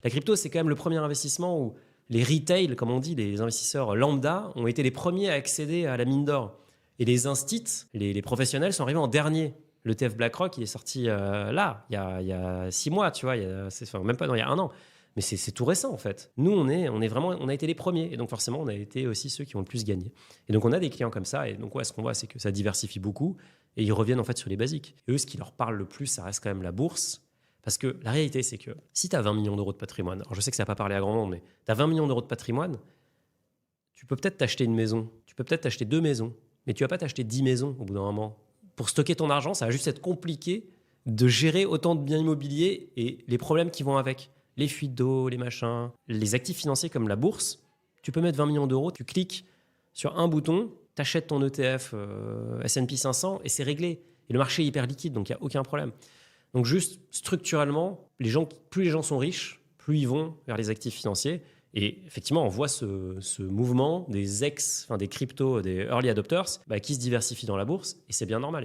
La crypto, c'est quand même le premier investissement où les retail, comme on dit, les investisseurs lambda, ont été les premiers à accéder à la mine d'or. Et les instits, les professionnels, sont arrivés en dernier. Le TF BlackRock, il est sorti là, il y a 6 mois, tu vois, enfin, même pas, non, il y a 1 an. Mais c'est tout récent, en fait. Nous, on est vraiment, on a été les premiers. Et donc, forcément, on a été aussi ceux qui ont le plus gagné. Et donc, on a des clients comme ça. Et donc, ouais, ce qu'on voit, c'est que ça diversifie beaucoup. Et ils reviennent, en fait, sur les basiques. Et eux, ce qui leur parle le plus, ça reste quand même la bourse. Parce que la réalité, c'est que si tu as 20 millions d'euros de patrimoine, alors je sais que ça n'a pas parlé à grand monde, mais tu as 20 millions d'euros de patrimoine, tu peux peut-être t'acheter une maison, tu peux peut-être t'acheter 2 maisons, mais tu vas pas t'acheter 10 maisons au bout d'un moment. Pour stocker ton argent, ça va juste être compliqué de gérer autant de biens immobiliers et les problèmes qui vont avec. Les fuites d'eau, les machins, les actifs financiers comme la bourse, tu peux mettre 20 millions d'euros, tu cliques sur un bouton, tu achètes ton ETF S&P 500 et c'est réglé. Et le marché est hyper liquide, donc il n'y a aucun problème. Donc juste structurellement, plus les gens sont riches, plus ils vont vers les actifs financiers. Et effectivement, on voit ce mouvement des des cryptos, des early adopters, qui se diversifient dans la bourse, et c'est bien normal.